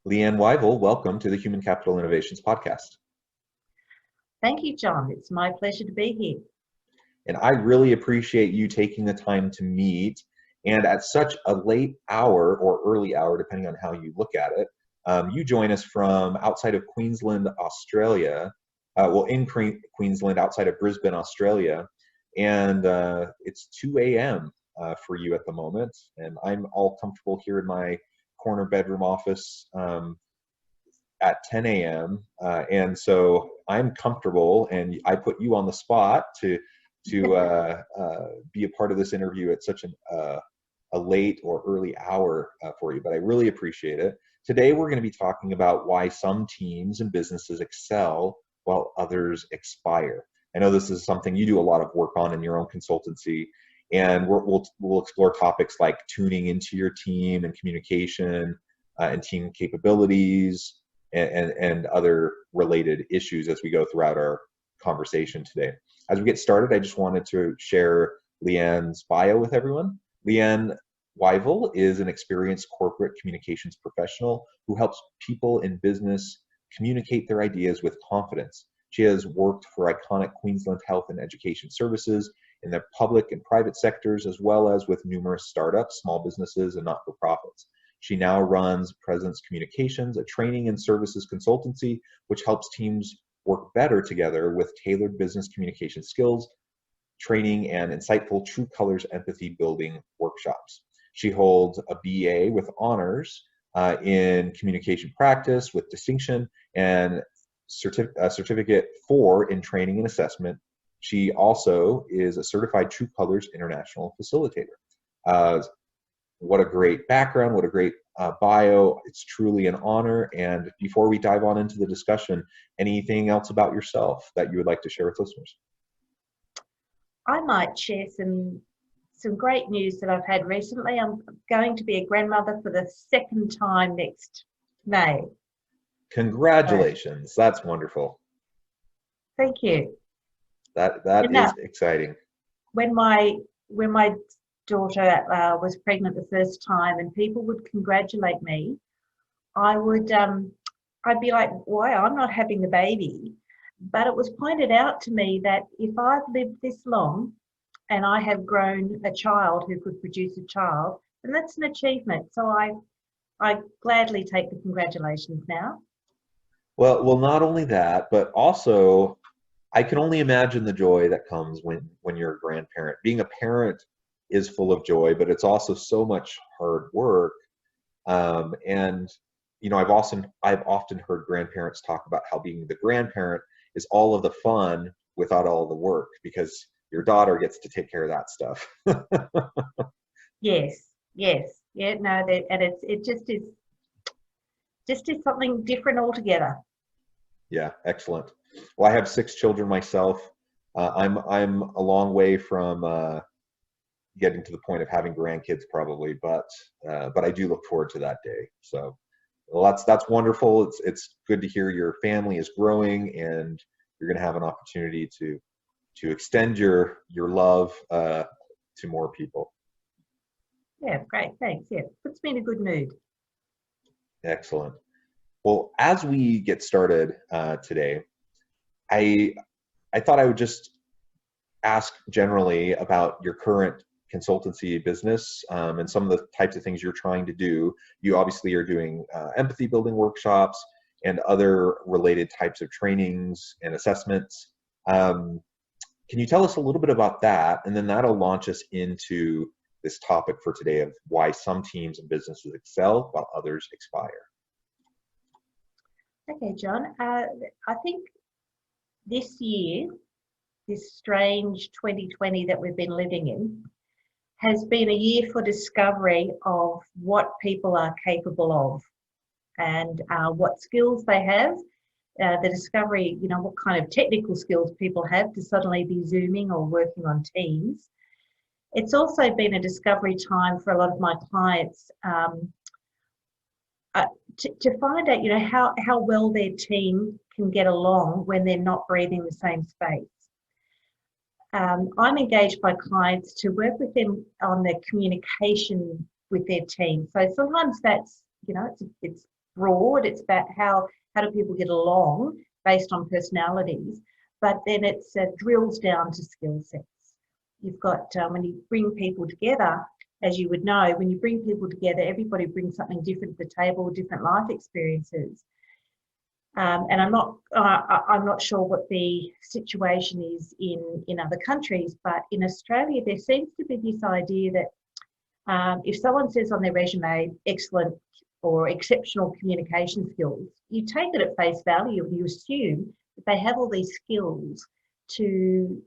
Leanne Wyvill, welcome to the Human Capital Innovations Podcast. Thank you, John. It's my pleasure to be here. And I really appreciate you taking the time to meet. And at such a late hour or early hour, depending on how you look at it, you join us from outside of Queensland, Australia. In Queensland, outside of Brisbane, Australia. And it's 2 a.m. For you at the moment. And I'm all comfortable here in my corner bedroom office at 10 a.m. And so I'm comfortable, and I put you on the spot to be a part of this interview at such a late or early hour for you, but I really appreciate it. Today, we're going to be talking about why some teams and businesses excel while others expire. I know this is something you do a lot of work on in your own consultancy, and we'll explore topics like tuning into your team and communication and team capabilities and other related issues as we go throughout our conversation today. As we get started, I just wanted to share Leanne's bio with everyone. Leanne Wyvill is an experienced corporate communications professional who helps people in business communicate their ideas with confidence. She has worked for iconic Queensland Health and Education Services in the public and private sectors, as well as with numerous startups, small businesses, and not-for-profits. She now runs Presence Communications, a training and services consultancy, which helps teams work better together with tailored business communication skills, training, and insightful true colors empathy building workshops. She holds a BA with honors in communication practice with distinction and a certificate 4 in training and assessment. She also is a certified True Colors International facilitator. What a great background, what a great bio. It's truly an honor. And before we dive on into the discussion, anything else about yourself that you would like to share with listeners? I might share some great news that I've had recently. I'm going to be a grandmother for the second time next May. Congratulations. That's wonderful. Thank you. That is exciting. When my daughter was pregnant the first time and people would congratulate me, I'd be like, why? I'm not having the baby. But it was pointed out to me that if I've lived this long and I have grown a child who could produce a child, then that's an achievement. So I gladly take the congratulations now. Well, not only that, but also I can only imagine the joy that comes when you're a grandparent. Being a parent is full of joy, but it's also so much hard work. And you know, I've often heard grandparents talk about how being the grandparent is all of the fun without all the work, because your daughter gets to take care of that stuff. Yes, yeah, no, and it just is something different altogether. Yeah, excellent. Well, I have 6 children myself. I'm a long way from getting to the point of having grandkids probably, but I do look forward to that day. So, well, that's wonderful. It's good to hear your family is growing and you're going to have an opportunity to extend your love to more people. Yeah, great, thanks. Yeah, puts me in a good mood. Excellent. Well, as we get started today, I thought I would just ask generally about your current consultancy business and some of the types of things you're trying to do. You obviously are doing empathy building workshops and other related types of trainings and assessments. Can you tell us a little bit about that? And then that'll launch us into this topic for today of why some teams and businesses excel while others expire. Okay, John. I think this year, this strange 2020 that we've been living in, has been a year for discovery of what people are capable of and what skills they have. The discovery, you know, what kind of technical skills people have to suddenly be Zooming or working on Teams. It's also been a discovery time for a lot of my clients to find out, you know, how well their team can get along when they're not breathing the same space. I'm engaged by clients to work with them on their communication with their team. So sometimes that's, you know, it's broad. It's about how do people get along based on personalities, but then it's drills down to skill sets. You've got, when you bring people together, as you would know, when you bring people together, everybody brings something different to the table, different life experiences. And I'm not sure what the situation is in other countries, but in Australia, there seems to be this idea that if someone says on their resume, excellent or exceptional communication skills, you take it at face value and you assume that they have all these skills to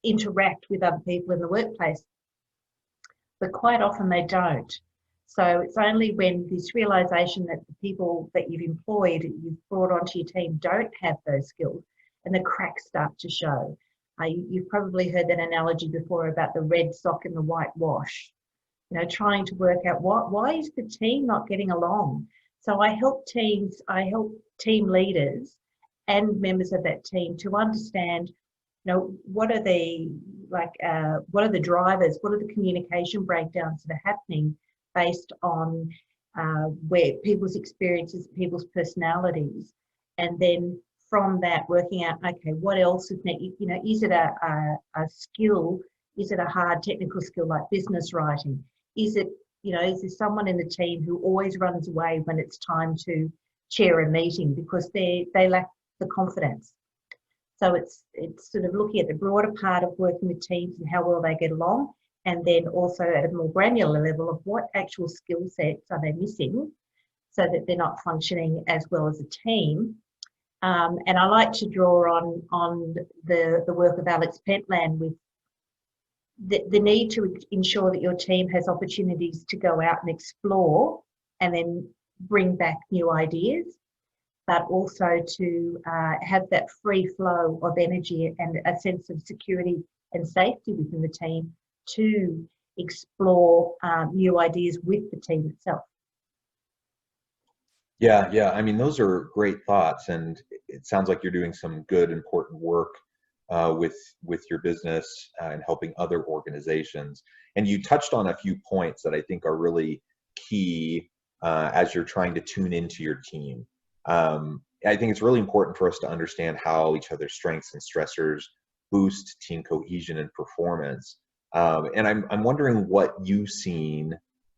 interact with other people in the workplace, but quite often they don't. So it's only when this realization that the people that you've employed, you've brought onto your team, don't have those skills, and the cracks start to show. You've probably heard that analogy before about the red sock and the white wash. You know, trying to work out why is the team not getting along. So I help team leaders and members of that team to understand, you know, what are the drivers, what are the communication breakdowns that are happening based on where people's experiences, people's personalities, and then from that working out, okay, what else is next? You know, is it a skill? Is it a hard technical skill like business writing? Is it, you know, is there someone in the team who always runs away when it's time to chair a meeting because they lack the confidence? So it's sort of looking at the broader part of working with teams and how well they get along, and then also at a more granular level of what actual skill sets are they missing so that they're not functioning as well as a team. And I like to draw on the work of Alex Pentland with the need to ensure that your team has opportunities to go out and explore and then bring back new ideas, but also to have that free flow of energy and a sense of security and safety within the team to explore new ideas with the team itself. Yeah. I mean, those are great thoughts, and it sounds like you're doing some good, important work with your business and helping other organizations. And you touched on a few points that I think are really key as you're trying to tune into your team. I think it's really important for us to understand how each other's strengths and stressors boost team cohesion and performance. And I'm wondering what you've seen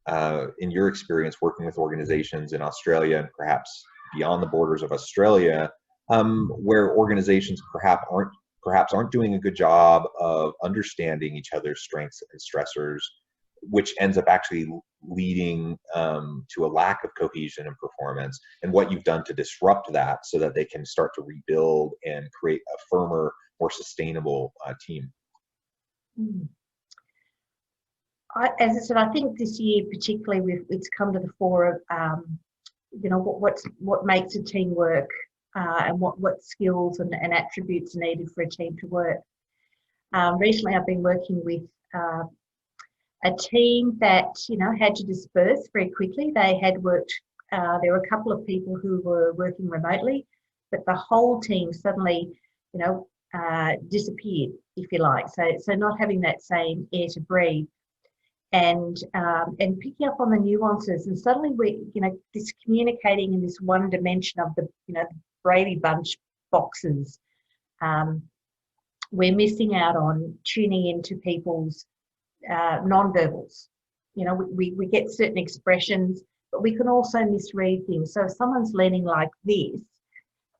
in your experience working with organizations in Australia and perhaps beyond the borders of Australia, where organizations perhaps aren't doing a good job of understanding each other's strengths and stressors, which ends up actually leading to a lack of cohesion and performance, and what you've done to disrupt that so that they can start to rebuild and create a firmer, more sustainable team. As I said, I think this year particularly it's come to the fore of you know, what makes a team work and what skills and attributes are needed for a team to work. Recently I've been working with a team that, you know, had to disperse very quickly. They had worked, there were a couple of people who were working remotely, but the whole team suddenly, you know, disappeared, if you like. So not having that same air to breathe, and picking up on the nuances, and suddenly we, you know, this communicating in this one dimension of the, you know, Brady Bunch boxes. We're missing out on tuning into people's non-verbals. You know, we get certain expressions, but we can also misread things. So if someone's leaning like this,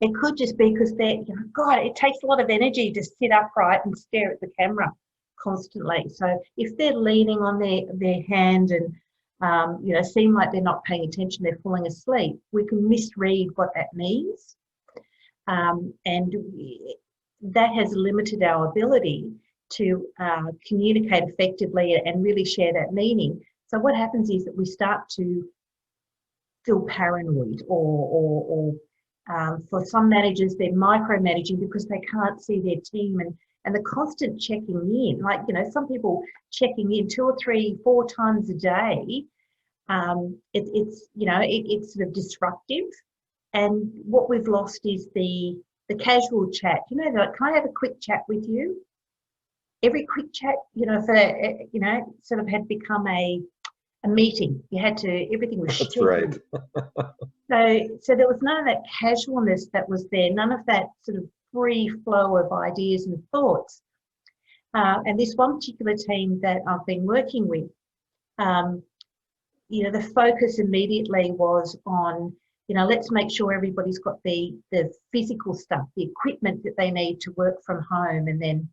it could just be because they're, you know, God, it takes a lot of energy to sit upright and stare at the camera constantly. So if they're leaning on their hand and you know, seem like they're not paying attention, they're falling asleep, we can misread what that means, and that has limited our ability to communicate effectively and really share that meaning. So what happens is that we start to feel paranoid, or for some managers, they're micromanaging because they can't see their team, and the constant checking in, like, you know, some people checking in 2 or 3, 4 times a day, it's you know, it's sort of disruptive. And what we've lost is the casual chat. You know, like, can I have a quick chat with you? Every quick chat, you know, for, you know, sort of had become a a meeting. You had to, everything was That's scheduled. right. So there was none of that casualness that was there, none of that sort of free flow of ideas and thoughts. And this one particular team that I've been working with, you know, the focus immediately was on, you know, let's make sure everybody's got the physical stuff, the equipment that they need to work from home, and then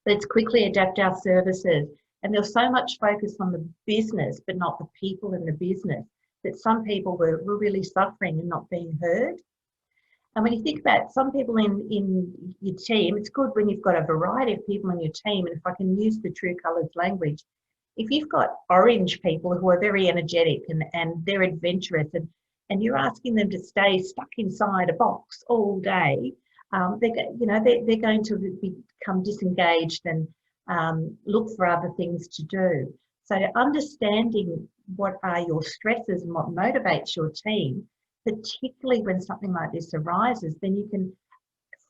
let's quickly adapt our services. And there was so much focus on the business, but not the people in the business, that some people were really suffering and not being heard. And when you think about some people in your team, it's good when you've got a variety of people in your team. And if I can use the true colours language, if you've got orange people who are very energetic and they're adventurous, and you're asking them to stay stuck inside a box all day, they're going to become disengaged and look for other things to do. So understanding what are your stresses and what motivates your team, particularly when something like this arises, then you can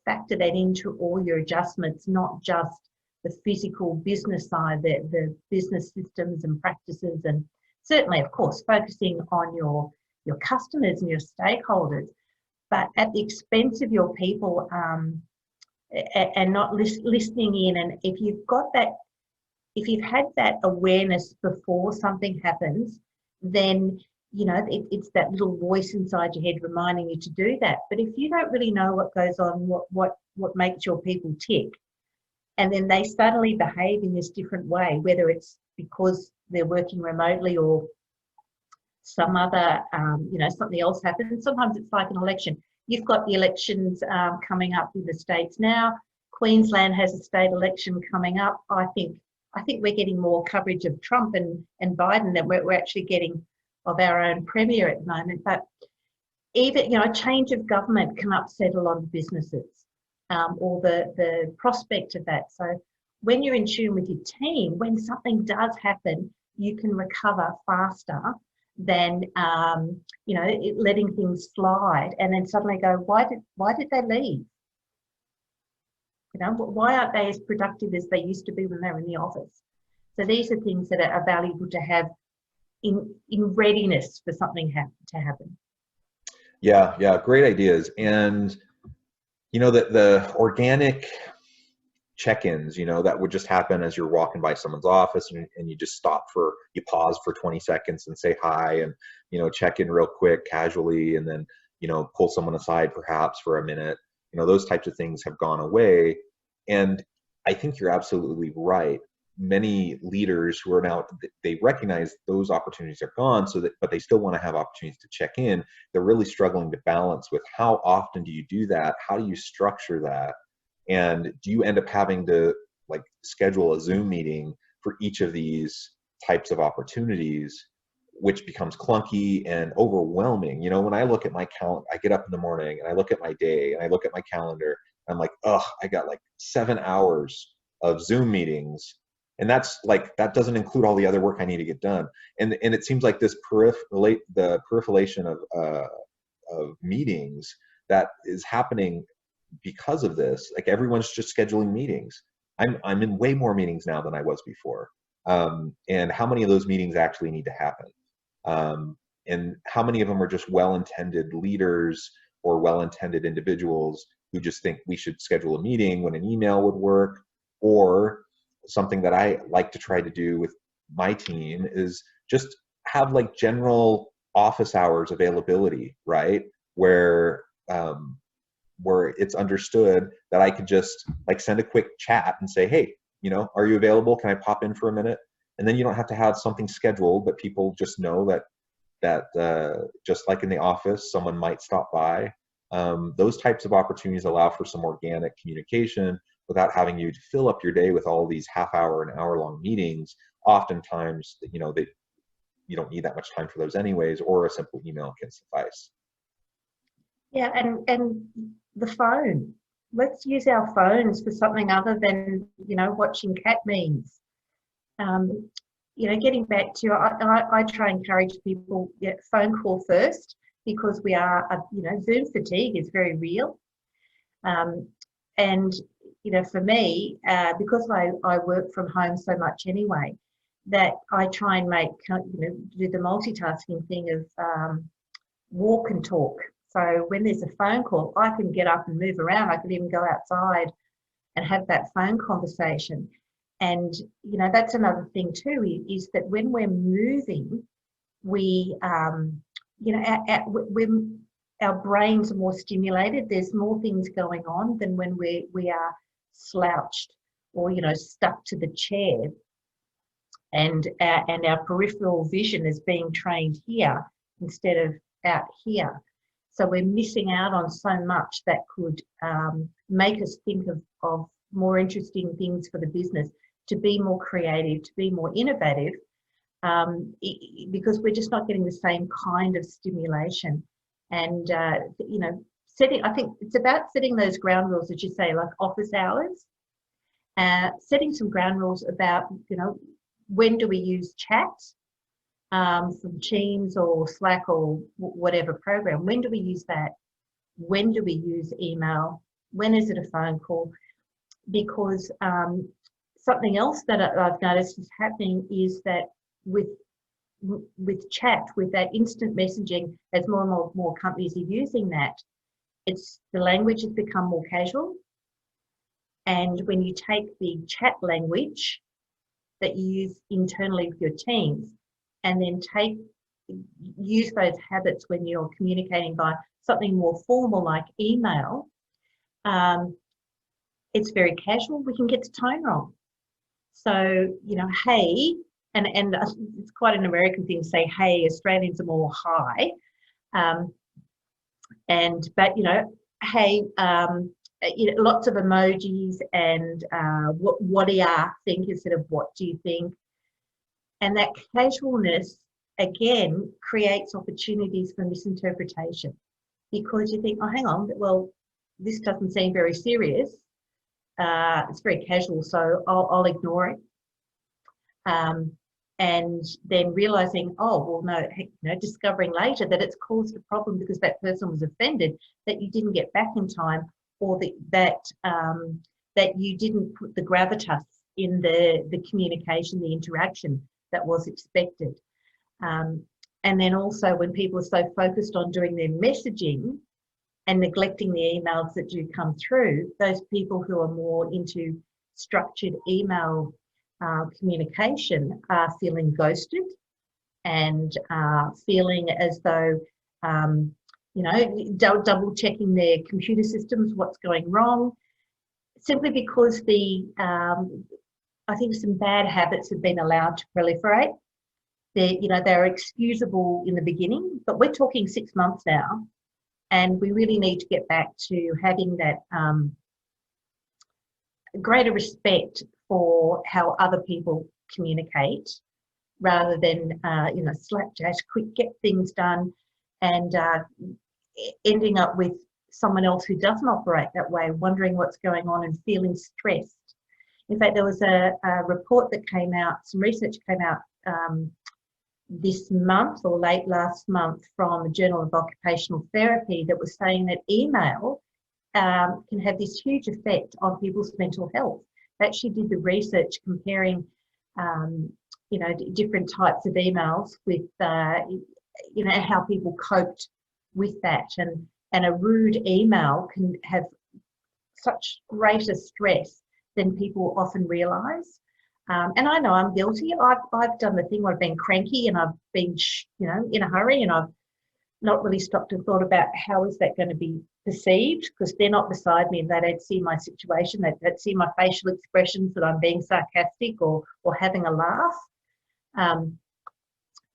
factor that into all your adjustments, not just the physical business side, the business systems and practices, and certainly, of course, focusing on your customers and your stakeholders, but at the expense of your people, and not listening in. And if you've got that, if you've had that awareness before something happens, then you know it's that little voice inside your head reminding you to do that. But if you don't really know what goes on, what makes your people tick, and then they suddenly behave in this different way, whether it's because they're working remotely or some other, something else happens. Sometimes it's like an election. You've got the elections coming up in the States now. Queensland has a state election coming up. I think we're getting more coverage of Trump and Biden than we're actually getting of our own premier at the moment. But even, you know, a change of government can upset a lot of businesses, or the prospect of that. So when you're in tune with your team, when something does happen, you can recover faster than letting things slide and then suddenly go, why did they leave? You know, why aren't they as productive as they used to be when they were in the office? So these are things that are valuable to have in readiness for something to happen. Yeah, great ideas. And you know, the organic check-ins, you know, that would just happen as you're walking by someone's office, and you just you pause for 20 seconds and say hi, and, you know, check in real quick casually, and then, you know, pull someone aside perhaps for a minute. You know, those types of things have gone away. And I think you're absolutely right. Many leaders who are now, they recognize those opportunities are gone, but they still want to have opportunities to check in. They're really struggling to balance with how often do you do that? How do you structure that? And do you end up having to like schedule a Zoom meeting for each of these types of opportunities, which becomes clunky and overwhelming? You know, when I look at my calendar, I get up in the morning and I look at my day and I look at my calendar, and I'm like, oh, I got like 7 hours of Zoom meetings. And that's like, that doesn't include all the other work I need to get done. And it seems like this proliferation of meetings that is happening because of this. Like, everyone's just scheduling meetings. I'm in way more meetings now than I was before. And how many of those meetings actually need to happen? And how many of them are just well-intended leaders or well-intended individuals who just think we should schedule a meeting when an email would work? Or something that I like to try to do with my team is just have like general office hours availability, right? Where it's understood that I could just like send a quick chat and say, hey, you know, are you available? Can I pop in for a minute? And then you don't have to have something scheduled, but people just know that just like in the office, someone might stop by. Those types of opportunities allow for some organic communication without having you to fill up your day with all these half-hour and hour-long meetings. Oftentimes, you know, you don't need that much time for those anyways, or a simple email can suffice. Yeah, and the phone. Let's use our phones for something other than, you know, watching cat memes. You know, getting back to, I try and encourage people, phone call first, because we are, you know, Zoom fatigue is very real. And, you know, for me, because I work from home so much anyway, that I try and make, do the multitasking thing of walk and talk. So when there's a phone call, I can get up and move around. I could even go outside and have that phone conversation. And, that's another thing too, is that when we're moving, we, our brains are more stimulated. There's more things going on than when we are slouched or, stuck to the chair. And our peripheral vision is being trained here instead of out here. So we're missing out on so much that could make us think of more interesting things for the business, to be more creative, to be more innovative, because we're just not getting the same kind of stimulation. And, I think it's about setting those ground rules, as you say, like office hours, setting some ground rules about, when do we use chat from Teams or Slack or whatever program? When do we use that? When do we use email? When is it a phone call? Because something else that I've noticed is happening is that with chat, with that instant messaging, as more and more companies are using that, the language has become more casual. And when you take the chat language that you use internally with your teams, and then use those habits when you're communicating by something more formal like email, it's very casual. We can get the tone wrong. So, hey, and it's quite an American thing to say, hey. Australians are more hi. But hey, lots of emojis and what do you think instead of what do you think? And that casualness, again, creates opportunities for misinterpretation, because you think, oh, hang on, well, this doesn't seem very serious. It's very casual, so I'll ignore it. And then realizing, oh, well, no, discovering later that it's caused a problem because that person was offended that you didn't get back in time, or that you didn't put the gravitas in the communication, the interaction that was expected. And then also when people are so focused on doing their messaging and neglecting the emails that do come through, those people who are more into structured email communication are feeling ghosted and feeling as though, double checking their computer systems, what's going wrong, simply because I think some bad habits have been allowed to proliferate. They're excusable in the beginning, but we're talking 6 months now, and we really need to get back to having that greater respect for how other people communicate, rather than slapdash, quick, get things done, and ending up with someone else who doesn't operate that way, wondering what's going on and feeling stressed. In fact, there was a report that came out, some research came out this month or late last month from the Journal of Occupational Therapy that was saying that email can have this huge effect on people's mental health. They actually did the research comparing, different types of emails with, how people coped with that. And a rude email can have such greater stress than people often realise. And I know I'm guilty. I've done the thing where I've been cranky and I've been, in a hurry, and I've not really stopped and thought about how is that going to be perceived, because they're not beside me and they don't see my situation. They see my facial expressions that I'm being sarcastic or having a laugh.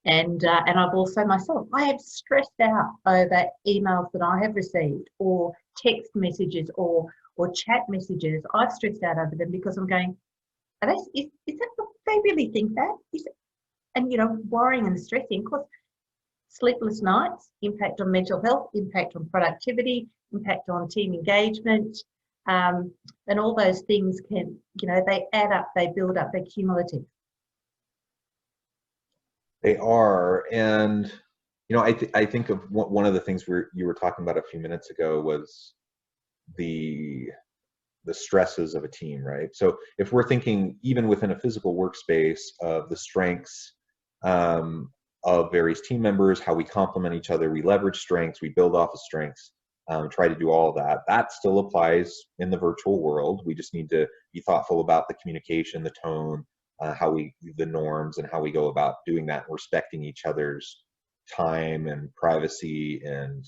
And I've also myself, I have stressed out over emails that I have received, or text messages or chat messages. I've stressed out over them because I'm going, is that what they really think that? Is it? And, worrying and stressing, of course, sleepless nights, impact on mental health, impact on productivity, impact on team engagement, and all those things can, they add up, they build up, they're cumulative. They are. And, I think of one of the things you were talking about a few minutes ago was the the stresses of a team, right? So if we're thinking even within a physical workspace of the strengths of various team members, how we complement each other, we leverage strengths, we build off of strengths, try to do all of that. That still applies in the virtual world. We just need to be thoughtful about the communication, the tone, the norms, and how we go about doing that, and respecting each other's time and privacy and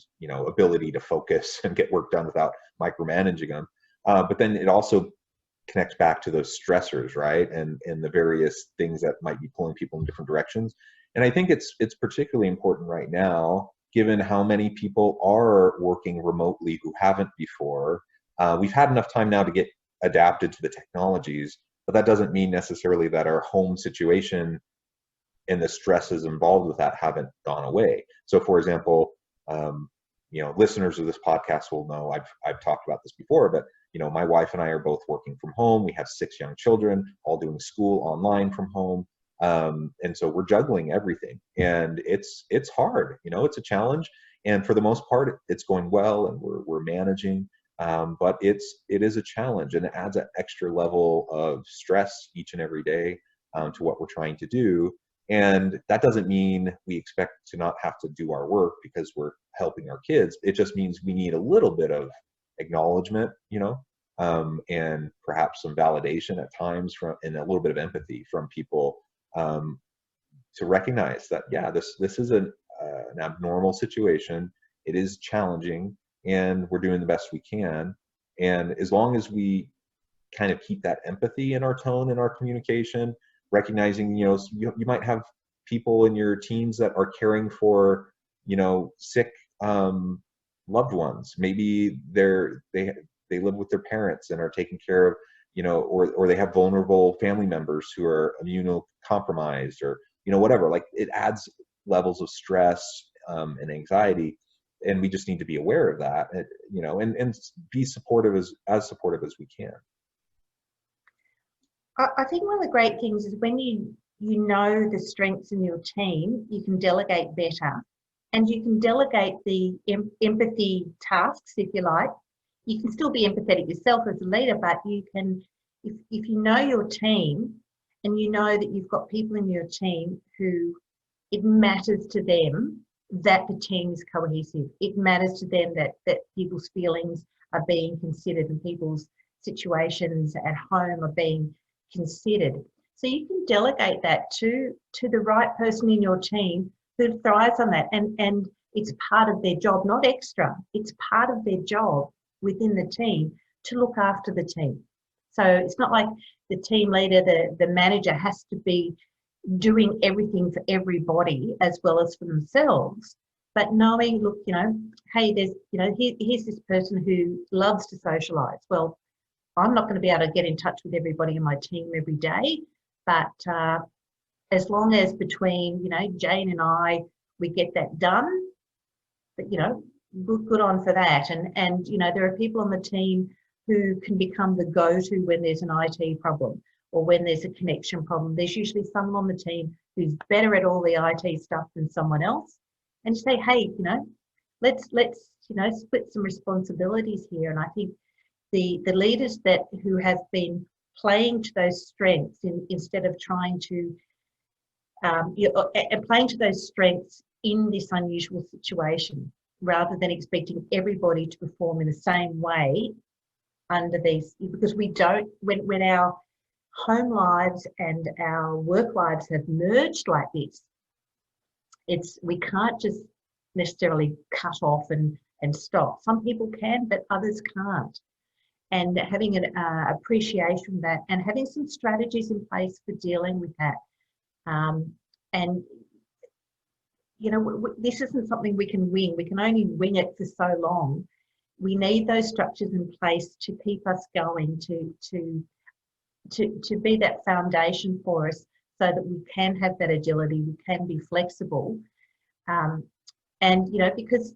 ability to focus and get work done without micromanaging them. But then it also connects back to those stressors, right? And the various things that might be pulling people in different directions. And I think it's particularly important right now, given how many people are working remotely who haven't before. We've had enough time now to get adapted to the technologies, but that doesn't mean necessarily that our home situation and the stresses involved with that haven't gone away. So, for example, listeners of this podcast will know I've talked about this before, but my wife and I are both working from home. We have 6 young children, all doing school online from home. And so we're juggling everything, and it's hard. It's a challenge, and for the most part, it's going well, and we're managing. But it is a challenge, and it adds an extra level of stress each and every day to what we're trying to do. And that doesn't mean we expect to not have to do our work because we're helping our kids. It just means we need a little bit of acknowledgement, and perhaps some validation at times and a little bit of empathy from people, to recognize that, yeah, this is an abnormal situation. It is challenging, and we're doing the best we can. And as long as we kind of keep that empathy in our tone and our communication, recognizing, you might have people in your teams that are caring for, sick loved ones. Maybe they live with their parents and are taking care of, or they have vulnerable family members who are immunocompromised, or whatever. Like, it adds levels of stress and anxiety, and we just need to be aware of that, and be supportive as supportive as we can. I think one of the great things is when you know the strengths in your team, you can delegate better, and you can delegate the empathy tasks, if you like. You can still be empathetic yourself as a leader, but you can, if you know your team, and you know that you've got people in your team who it matters to them that the team is cohesive. It matters to them that people's feelings are being considered and people's situations at home are being considered. So you can delegate that to the right person in your team who thrives on that, and it's part of their job, not extra. It's part of their job within the team to look after the team. So it's not like the team leader, the manager has to be doing everything for everybody as well as for themselves, but knowing, look, hey, there's, here's this person who loves to socialize. Well, I'm not going to be able to get in touch with everybody in my team every day, but as long as between, Jane and I, we get that done, but, good on for that. And there are people on the team who can become the go-to when there's an IT problem or when there's a connection problem. There's usually someone on the team who's better at all the IT stuff than someone else. And say, hey, let's split some responsibilities here. And I think the leaders who have been playing to those strengths instead of trying to playing to those strengths in this unusual situation, rather than expecting everybody to perform in the same way under these, because we don't, when our home lives and our work lives have merged like this, we can't just necessarily cut off and stop. Some people can, but others can't. And having an appreciation of that, and having some strategies in place for dealing with that. This isn't something we can wing. We can only wing it for so long. We need those structures in place to keep us going, to be that foundation for us, so that we can have that agility, we can be flexible, because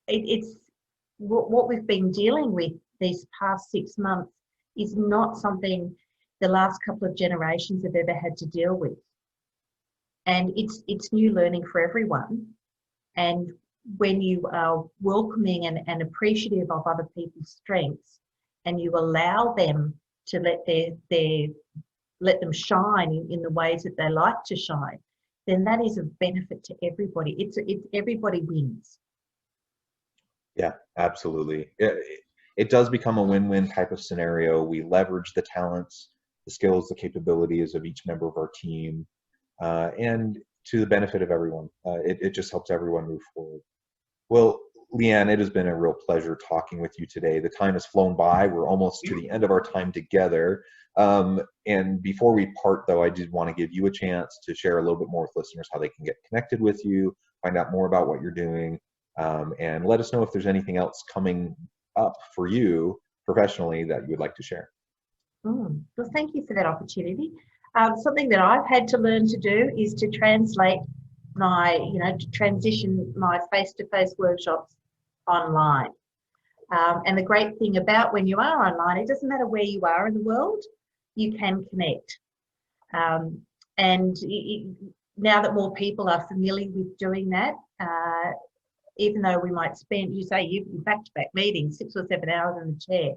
it's what we've been dealing with these past 6 months is not something the last couple of generations have ever had to deal with. And it's new learning for everyone. And when you are welcoming and appreciative of other people's strengths, and you allow them to let them shine in the ways that they like to shine, then that is of benefit to everybody. It's everybody wins. Yeah, absolutely. It does become a win-win type of scenario. We leverage the talents, the skills, the capabilities of each member of our team, and to the benefit of everyone. It just helps everyone move forward. Well, Leanne, it has been a real pleasure talking with you today. The time has flown by. We're almost to the end of our time together. And before we part, though, I did want to give you a chance to share a little bit more with listeners how they can get connected with you, find out more about what you're doing, and let us know if there's anything else coming up for you professionally that you would like to share. Well, thank you for that opportunity. Something that I've had to learn to do is to translate to transition my face-to-face workshops online. And the great thing about when you are online, it doesn't matter where you are in the world, you can connect. And now that more people are familiar with doing that, even though we might spend, you say you back-to-back meetings, 6 or 7 hours in the chair,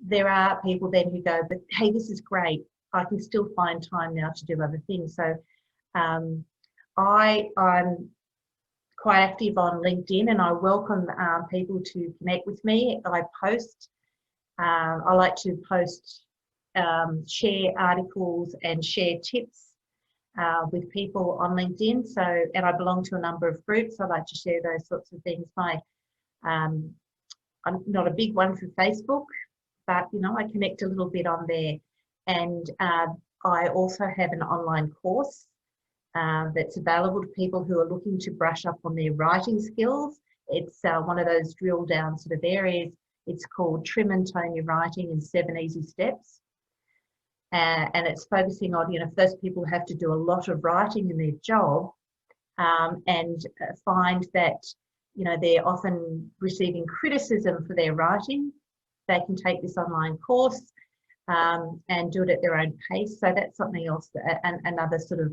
there are people then who go, but hey, this is great. I can still find time now to do other things. So I'm quite active on LinkedIn, and I welcome people to connect with me. I like to post, share articles and share tips with people on LinkedIn. So, and I belong to a number of groups. I like to share those sorts of things. I'm not a big one for Facebook, but I connect a little bit on there. And I also have an online course that's available to people who are looking to brush up on their writing skills. It's one of those drill down sort of areas. It's called Trim and Tone Your Writing in 7 Easy Steps. And it's focusing on, if those people have to do a lot of writing in their job and find that, they're often receiving criticism for their writing, they can take this online course and do it at their own pace. So that's something else, another sort of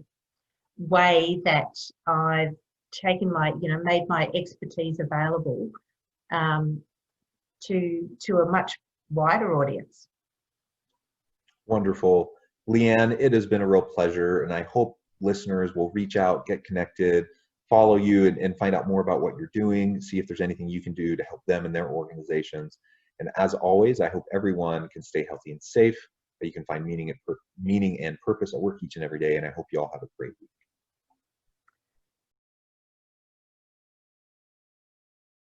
way that I've taken made my expertise available to a much wider audience. Wonderful. Leanne, it has been a real pleasure, and I hope listeners will reach out, get connected, follow you, and find out more about what you're doing, see if there's anything you can do to help them and their organizations. And as always, I hope everyone can stay healthy and safe, that you can find meaning and purpose at work each and every day, and I hope you all have a great week.